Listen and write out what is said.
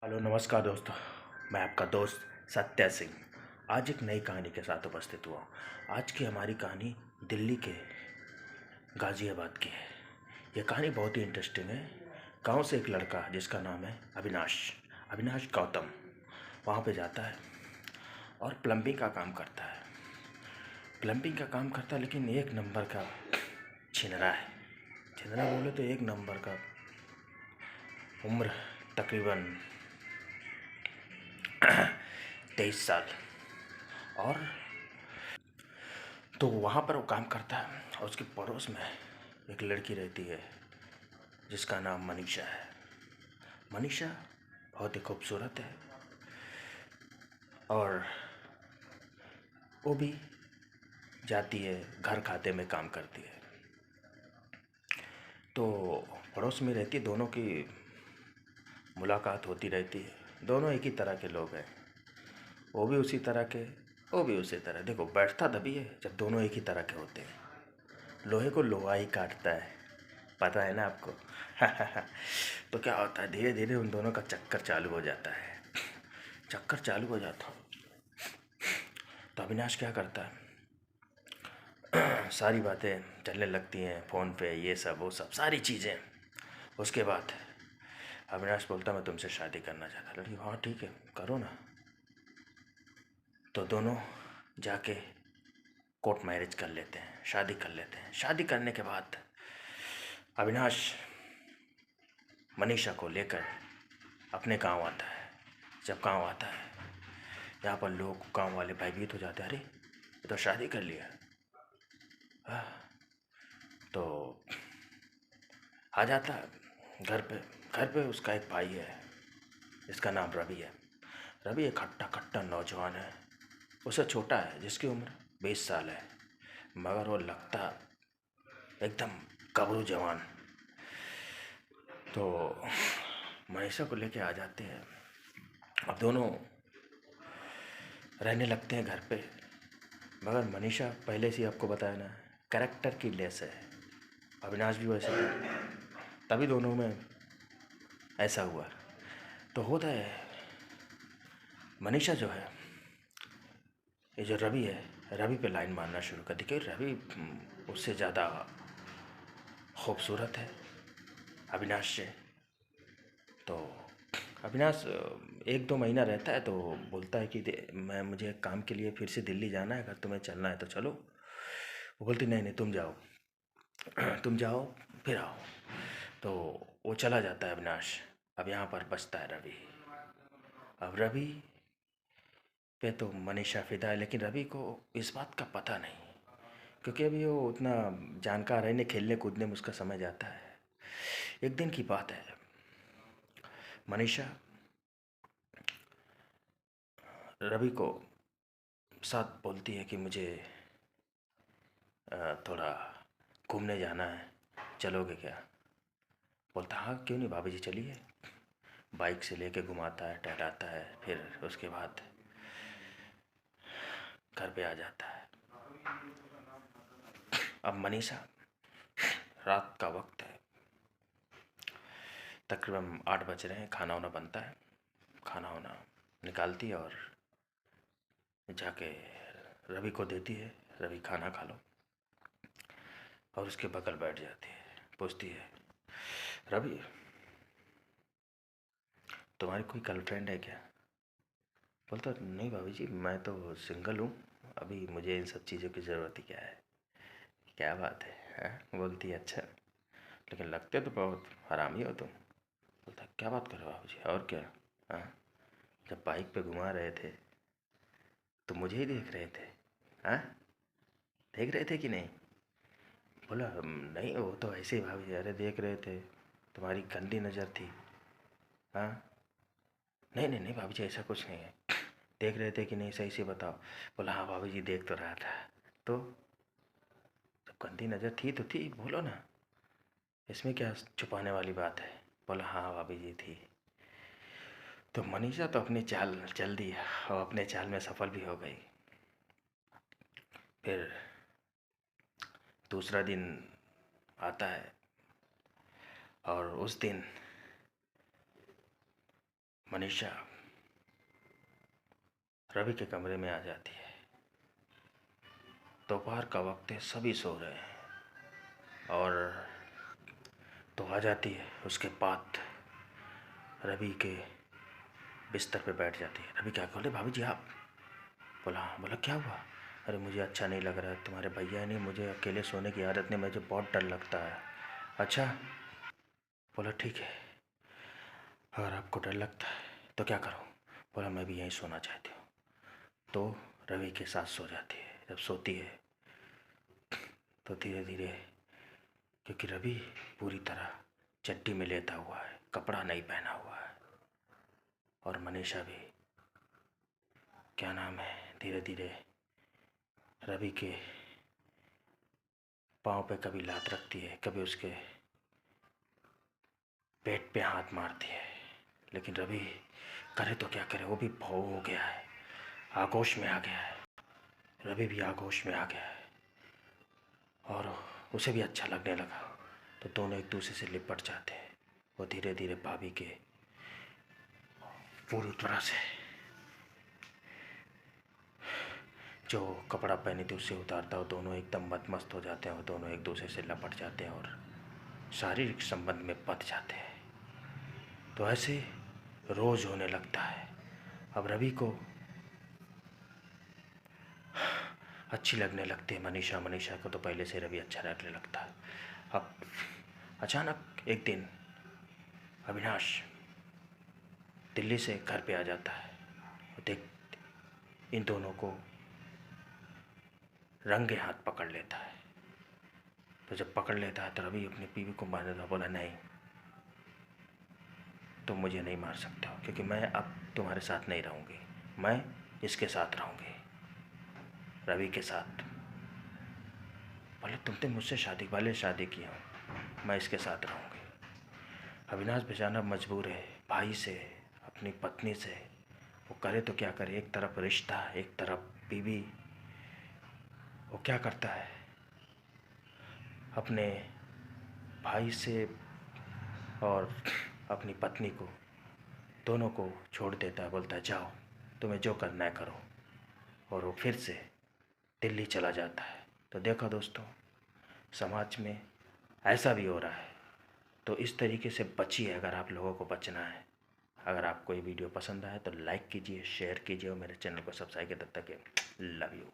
Hello नमस्कार दोस्तों। मैं आपका दोस्त सत्या सिंह आज एक नई कहानी के साथ उपस्थित हुआ हूँ। आज की हमारी कहानी दिल्ली के गाज़ियाबाद की है। यह कहानी बहुत ही इंटरेस्टिंग है। गांव से एक लड़का जिसका नाम है अविनाश अविनाश गौतम वहाँ पे जाता है और प्लम्बिंग का काम करता है। लेकिन एक नंबर का छिनरा है। छिनरा बोले तो एक नंबर का। उम्र तकरीबन 23 साल। और तो वहाँ पर वो काम करता है और उसके पड़ोस में एक लड़की रहती है जिसका नाम मनीषा है। मनीषा बहुत ही खूबसूरत है और वो भी जाती है, घर खाते में काम करती है। तो पड़ोस में रहती, दोनों की मुलाकात होती रहती है। दोनों एक ही तरह के लोग हैं, वो भी उसी तरह के, वो भी उसी तरह। देखो, बैठता तभी है जब दोनों एक ही तरह के होते हैं। लोहे को लोहा ही काटता है, पता है ना आपको। तो क्या होता है, धीरे धीरे उन दोनों का चक्कर चालू हो जाता है। तो अविनाश क्या करता है, सारी बातें चलने लगती हैं फ़ोन पे, ये सब वो सब सारी चीज़ें। उसके बाद अविनाश बोलता, मैं तुमसे शादी करना चाहता। लड़की, हाँ ठीक है, करो ना। तो दोनों जाके कोर्ट मैरिज कर लेते हैं, शादी कर लेते हैं। शादी करने के बाद अविनाश मनीषा को लेकर अपने गांव आता है। जब गांव आता है, यहाँ पर लोग, गांव वाले भयभीत हो जाते हैं। अरे, ये तो शादी कर लिया। हाँ, तो आ जाता है घर पे उसका एक भाई है जिसका नाम रवि है। रवि एक हट्टा कट्टा नौजवान है, उससे छोटा है, जिसकी उम्र 20 साल है, मगर वो लगता एकदम गबरू जवान। तो मनीषा को लेके आ जाते हैं। अब दोनों रहने लगते हैं घर पे। मगर मनीषा पहले से ही आपको बताया ना, कैरेक्टर की लेस है। अविनाश भी वैसे है, तभी दोनों में ऐसा हुआ। तो होता है, मनीषा जो है, ये जो रवि है, रवि पे लाइन मारना शुरू कर दी कि रवि उससे ज़्यादा खूबसूरत है अविनाश से। तो अविनाश 1-2 महीना रहता है तो बोलता है कि मुझे काम के लिए फिर से दिल्ली जाना है, अगर तुम्हें चलना है तो चलो। वो बोलती, नहीं नहीं, तुम जाओ। तुम जाओ, फिर आओ। तो वो चला जाता है अविनाश। अब यहाँ पर बचता है रवि। अब रवि पे तो मनीषा फिदा है, लेकिन रवि को इस बात का पता नहीं, क्योंकि अभी वो उतना जानकार है नहीं, खेलने कूदने में उसका समय जाता है। एक दिन की बात है, मनीषा रवि को साथ बोलती है कि मुझे थोड़ा घूमने जाना है, चलोगे क्या? बोलता, हाँ क्यों नहीं भाभी जी, चलिए। बाइक से लेके घुमाता है, टहलाता है, फिर उसके बाद घर पे आ जाता है। अब मनीषा, रात का वक्त है, तकरीबन 8 बज रहे हैं, खाना वाना बनता है। खाना वाना निकालती है और जाके रवि को देती है, रवि खाना खा लो। और उसके बगल बैठ जाती है, पूछती है, रवि तुम्हारी कोई गर्लफ्रेंड है क्या? बोलता, नहीं भाभी जी, मैं तो सिंगल हूँ, अभी मुझे इन सब चीज़ों की ज़रूरत ही क्या है। क्या बात है, हाँ? बोलती है, अच्छा, लेकिन लगते तो बहुत हरामी हो तुम। बोलता, क्या बात कर रहे हो बाबू जी, और क्या? हाँ, जब बाइक पे घुमा रहे थे तो मुझे ही देख रहे थे। हाँ, देख रहे थे कि नहीं? बोला, नहीं, वो तो ऐसे ही भाभी जी, अरे देख रहे थे, तुम्हारी गंदी नज़र थी। हाँ, नहीं नहीं नहीं भाभी जी, ऐसा कुछ नहीं है, देख रहे थे कि नहीं, सही से बताओ। बोला, हाँ भाभी जी, देख तो रहा था। तो जब गंदी नज़र थी तो थी, बोलो ना, इसमें क्या छुपाने वाली बात है? बोला, हाँ भाभी जी थी। तो मनीषा तो अपनी चाल चल दी और अपने चाल में सफल भी हो गई। फिर दूसरा दिन आता है और उस दिन मनीषा रवि के कमरे में आ जाती है। दोपहर का वक्त है, सभी सो रहे हैं और तो आ जाती है। उसके बाद रवि के बिस्तर पे बैठ जाती है। रवि क्या बोले, भाभी जी आप? बोला हाँ। बोला क्या हुआ? अरे मुझे अच्छा नहीं लग रहा है, तुम्हारे भैया नहीं, मुझे अकेले सोने की आदत नहीं, मुझे बहुत डर लगता है। अच्छा। बोला ठीक है, अगर आपको डर लगता है तो क्या करूं? बोला मैं भी यहीं सोना चाहती हूँ। तो रवि के साथ सो जाती है। जब सोती है तो धीरे धीरे, क्योंकि रवि पूरी तरह चड्डी में लेटा हुआ है, कपड़ा नहीं पहना हुआ है, और मनीषा भी क्या नाम है, धीरे धीरे रवि के पाँव पे कभी लात रखती है, कभी उसके पेट पे हाथ मारती है। लेकिन रवि करे तो क्या करे, वो भी भाव हो गया है, आगोश में आ गया है। रवि भी आगोश में आ गया है और उसे भी अच्छा लगने लगा। तो दोनों एक दूसरे से लिपट जाते हैं। वो धीरे धीरे भाभी के पूरी तरह से जो कपड़ा पहने थे उससे उतारता है। दोनों एकदम मस्त हो जाते हैं और दोनों एक दूसरे से लपट जाते हैं और शारीरिक संबंध में बंध जाते हैं। तो ऐसे रोज़ होने लगता है। अब रवि को अच्छी लगने लगती है मनीषा। मनीषा को तो पहले से रवि अच्छा लगने लगता है। अब अचानक एक दिन अविनाश दिल्ली से घर पे आ जाता है और देख इन दोनों को रंगे हाथ पकड़ लेता है। तो जब पकड़ लेता है तो रवि अपनी बीवी को मारने था। बोला नहीं, तुम मुझे नहीं मार सकते हो, क्योंकि मैं अब तुम्हारे साथ नहीं रहूँगी, मैं इसके साथ रहूँगी, रवि के साथ। बोले तुमने मुझसे शादी की हो, मैं इसके साथ रहूँगी। अविनाश बेचारा मजबूर है भाई से, अपनी पत्नी से। वो करे तो क्या करे, एक तरफ रिश्ता, एक तरफ बीवी। वो क्या करता है, अपने भाई से और अपनी पत्नी को, दोनों को छोड़ देता है। बोलता है जाओ, तुम्हें जो करना है करो। और वो फिर से दिल्ली चला जाता है। तो देखो दोस्तों, समाज में ऐसा भी हो रहा है। तो इस तरीके से बचिए अगर आप लोगों को बचना है। अगर आपको ये वीडियो पसंद आए तो लाइक कीजिए, शेयर कीजिए और मेरे चैनल को सब्सक्राइब कर। तब तक लव यू।